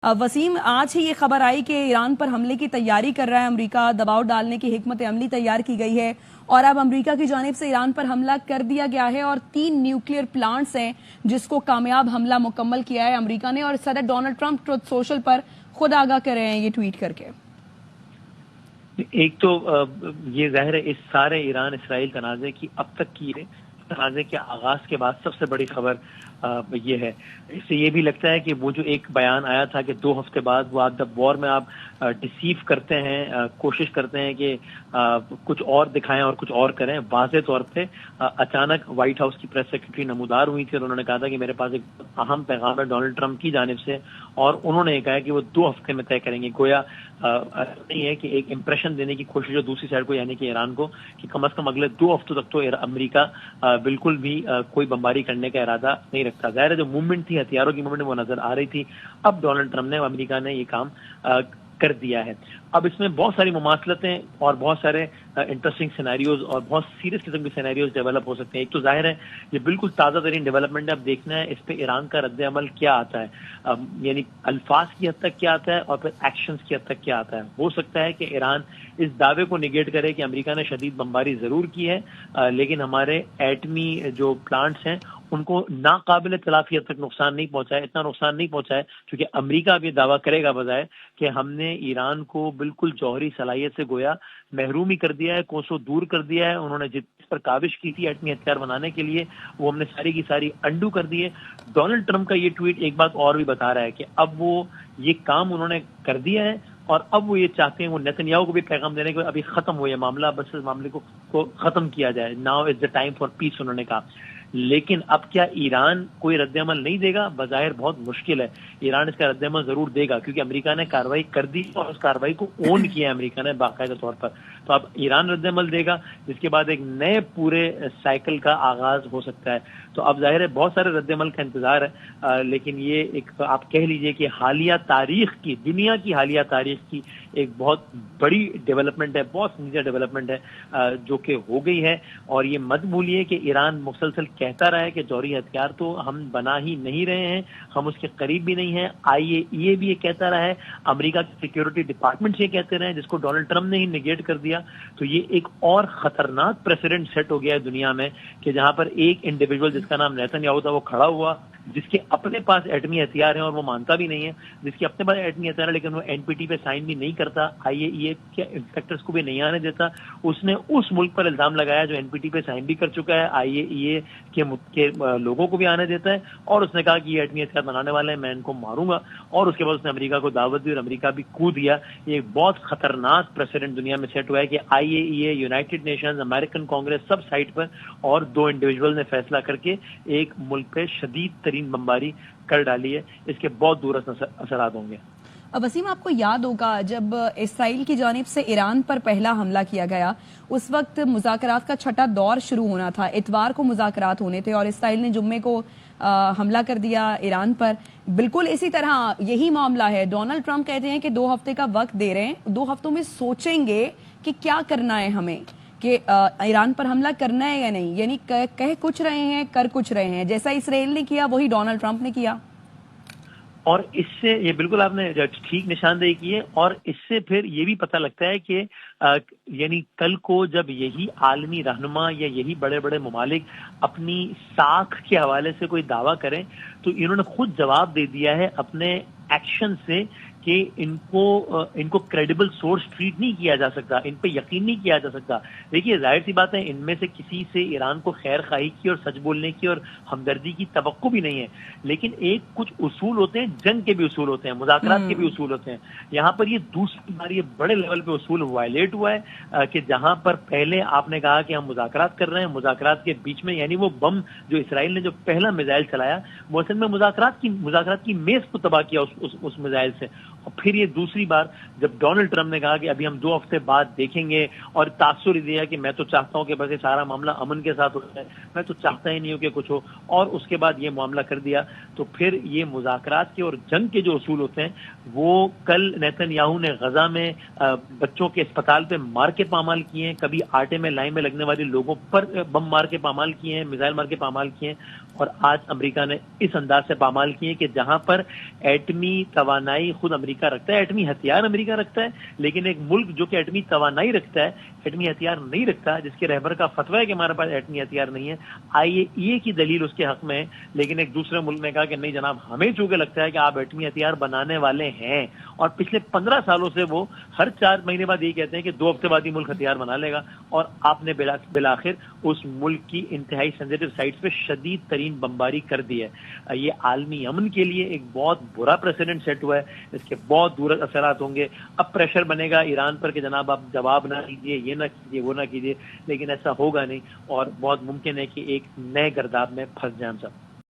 वसीम, आज ही ये खबर आई कि ईरान पर हमले की तैयारी कर रहा है अमेरिका, दबाव डालने की हिकमत अमली तैयार की गई है और अब अमेरिका की जानिब से ईरान पर हमला कर दिया गया है और 3 न्यूक्लियर प्लांट्स हैं जिसको कामयाब हमला मुकम्मल किया है अमेरिका ने। और सदर डोनाल्ड ट्रंप ट्रुथ सोशल पर खुद आगाह कर रहे हैं ये ट्वीट करके। एक तो ये जाहिर है इस सारे ईरान इसराइल तनाज़े की अब तक की तनाज़े के आगाज के बाद सबसे बड़ी खबर ये है। इससे ये भी लगता है कि वो जो एक बयान आया था कि 2 हफ्ते बाद वो आप जब वॉर में आप डिसीव करते हैं, कोशिश करते हैं कि कुछ और दिखाएं और कुछ और करें, वाज़े तौर पे अचानक व्हाइट हाउस की प्रेस सेक्रेटरी नमूदार हुई थी और उन्होंने कहा था कि मेरे पास एक अहम पैगाम है डोनाल्ड ट्रंप की जानिब से, और उन्होंने कहा कि वो 2 हफ्ते में तय करेंगे। गोया नहीं है कि एक इंप्रेशन देने की कोशिश है दूसरी साइड को, यानी कि ईरान को, कि कम से कम अगले 2 हफ्तों तक तो अमेरिका बिल्कुल भी कोई बमबारी करने का इरादा नहीं रखता। ज़ाहिर है जो मूवमेंट थी, हथियारों की मूवमेंट, वो नजर आ रही थी। अब डोनाल्ड ट्रंप ने, अमेरिका ने ये काम कर दिया है। अब इसमें बहुत सारी मुमासलतें और बहुत सारे इंटरेस्टिंग सिनेरियोज और बहुत सीरियस किस्म के सिनेरियोज डेवलप हो सकते हैं। एक तो जाहिर है ये बिल्कुल ताज़ा तरीन डेवलपमेंट है, अब देखना है इस पे ईरान का रद्द अमल क्या आता है, यानी अल्फाज की हद तक क्या आता है और फिर एक्शंस की हद तक क्या आता है। हो सकता है कि ईरान इस दावे को निगेट करे कि अमेरिका ने शदीद बमबारी जरूर की है, लेकिन हमारे एटमी जो प्लांट्स हैं उनको नाकाबिल तलाफी हद तक नुकसान नहीं पहुंचा है, इतना नुकसान नहीं पहुंचा है, क्योंकि अमेरिका अब ये दावा करेगा बजाय कि हमने ईरान को बिल्कुल जौहरी सलाहियत से गोया महरूम ही कर दिया है, कोसों दूर कर दिया है। उन्होंने जिस पर काविश की थी एटमी हथियार बनाने के लिए, वो हमने सारी की सारी अंडू कर दी है। डोनाल्ड ट्रंप का ये ट्वीट एक बात और भी बता रहा है कि अब वो ये काम उन्होंने कर दिया है और अब वो ये चाहते हैं, वो नेतन्याहू को भी पैगाम देने के अभी खत्म हो ये मामला, बस इस मामले को खत्म किया जाए, now is the time for piece, उन्होंने कहा। लेकिन अब क्या ईरान कोई रद्दअमल नहीं देगा? बज़ाहिर बहुत मुश्किल है। ईरान इसका रद्दअमल जरूर देगा क्योंकि अमेरिका ने कार्रवाई कर दी और उस कार्रवाई को ओन किया है अमेरिका ने बाकायदा तौर पर। तो अब ईरान रद्दअमल देगा, जिसके बाद एक नए पूरे साइकिल का आगाज हो सकता है। तो अब जाहिर है बहुत सारे रद्दअमल का इंतजार है, लेकिन ये एक आप कह लीजिए कि हालिया तारीख की, दुनिया की हालिया तारीख की एक बहुत बड़ी डेवलपमेंट है, बहुत सीनियर डेवलपमेंट है जो कि हो गई है। और ये मत भूलिए कि ईरान मुसलसल कहता रहा है कि जौहरी हथियार तो हम बना ही नहीं रहे हैं, हम उसके करीब भी नहीं हैं। IAEA भी ये कहता रहा है, अमेरिका के सिक्योरिटी डिपार्टमेंट ये कहते रहे हैं, जिसको डोनाल्ड ट्रंप ने ही निगेट कर दिया। तो ये एक और खतरनाक प्रेसिडेंट सेट हो गया है दुनिया में कि जहां पर एक इंडिविजुअल जिसका नाम नेतन्याहू था वो खड़ा हुआ, जिसके अपने पास एटमी हथियार हैं और वो मानता भी नहीं है, जिसके अपने पास एटमी हथियार है लेकिन वो NPT पे साइन भी नहीं करता, IAEA के इंस्पेक्टर्स को भी नहीं आने देता। उसने उस मुल्क पर इल्जाम लगाया जो NPT पे साइन भी कर चुका है, IAEA के लोगों को भी आने देता है, और उसने कहा कि ये एटमी हथियार बनाने वाले हैं, मैं इनको मारूंगा। और उसके बाद उसने अमेरिका को दावत दी और अमेरिका भी कूद गया। ये एक बहुत खतरनाक प्रेसिडेंट दुनिया में सेट हुआ है कि IAEA, United Nations, American Congress सब साइड पर, और 2 इंडिविजुअल ने फैसला करके एक मुल्क पे शदीद बमबारी कर डाली है। इसके बहुत दूरस्थ असरात होंगे। वसीम, आपको याद होगा जब इसराइल की जानिब से ईरान पर पहला हमला किया गया, उस वक्त मुज़ाकरात का 6ठा दौर शुरू होना था, इतवार को मुज़ाकरात होने थे और इसराइल ने जुम्मे को हमला कर दिया ईरान पर। बिल्कुल इसी तरह यही मामला है। डोनाल्ड ट्रंप कहते हैं कि 2 हफ्ते का वक्त दे रहे हैं, 2 हफ्तों में सोचेंगे कि क्या करना है हमें, कि ईरान पर हमला करना है या नहीं। यानी कह कुछ रहे हैं, कर कुछ रहे हैं। जैसा इसराइल ने किया वही डोनाल्ड ट्रंप ने किया। और इससे ये बिल्कुल आपने ठीक निशानदेही की है, और इससे फिर ये भी पता लगता है कि यानी कल को जब यही आलमी रहनुमा या यही बड़े बड़े ममालिक अपनी साख के हवाले से कोई दावा करें, तो इन्होंने खुद जवाब दे दिया है अपने एक्शन से कि इनको क्रेडिबल सोर्स ट्रीट नहीं किया जा सकता, इन पे यकीन नहीं किया जा सकता। देखिए जाहिर सी बात है, इनमें से किसी से ईरान को खैर खाही की और सच बोलने की और हमदर्दी की तवक्को भी नहीं है, लेकिन एक कुछ उसूल होते हैं, जंग के भी उसूल होते हैं, मुज़ाकरात के भी उसूल होते हैं। यहाँ पर ये दूसरी बार ये बड़े लेवल पे उसूल वायलेट हुआ है कि जहां पर पहले आपने कहा कि हम मुज़ाकरात कर रहे हैं, मुज़ाकरात के बीच में यानी वो बम जो इसराइल ने जो पहला मिसाइल चलाया वो असल में मुज़ाकरात की मेज को तबाह किया उस मिसाइल से। और फिर ये दूसरी बार जब डोनाल्ड ट्रंप ने कहा कि अभी हम 2 हफ्ते बाद देखेंगे, और तासुर दिया कि मैं तो चाहता हूं कि बस ये सारा मामला अमन के साथ हो जाए, मैं तो चाहता ही नहीं हूं कि कुछ हो, और उसके बाद ये मामला कर दिया। तो फिर ये मुज़ाकरात के और जंग के जो उसूल होते हैं, वो कल नेतन्याहू ने गजा में बच्चों के अस्पताल पे मार के पामाल किए हैं, कभी आटे में लाइन में लगने वाले लोगों पर बम मार के पामाल किए हैं, मिसाइल मार के पामाल किए हैं। اور آج امریکہ نے اس انداز سے پامال کی ہے کہ جہاں پر ایٹمی توانائی خود امریکہ رکھتا ہے، ایٹمی ہتھیار امریکہ رکھتا ہے، لیکن ایک ملک جو کہ ایٹمی توانائی رکھتا ہے، ایٹمی ہتھیار نہیں رکھتا، جس کے رہبر کا فتویٰ ہے کہ ہمارے پاس ایٹمی ہتھیار نہیں ہے، IAEA کی دلیل اس کے حق میں ہے، لیکن ایک دوسرے ملک نے کہا کہ نہیں جناب، ہمیں چونکہ لگتا ہے کہ آپ ایٹمی ہتھیار بنانے والے ہیں، اور پچھلے 15 سالوں سے وہ ہر 4 مہینے بعد یہ کہتے ہیں کہ 2 ہفتے بعد ہی ملک ہتھیار بنا لے گا، اور آپ نے بالآخر اس ملک کی انتہائی سینسیٹیو سائٹس پہ شدید ترین بمباری کر دی ہے۔ یہ عالمی امن کے لیے ایک بہت برا پریسیڈنٹ سیٹ ہوا ہے، اس کے بہت دور اثرات ہوں گے۔ اب پریشر بنے گا ایران پر کہ جناب آپ جواب نہ دیجیے، یہ نہ کیجیے، وہ نہ کیجیے، لیکن ایسا ہوگا نہیں، اور بہت ممکن ہے کہ ایک نئے گرداب میں پھنس جائیں ہم سب۔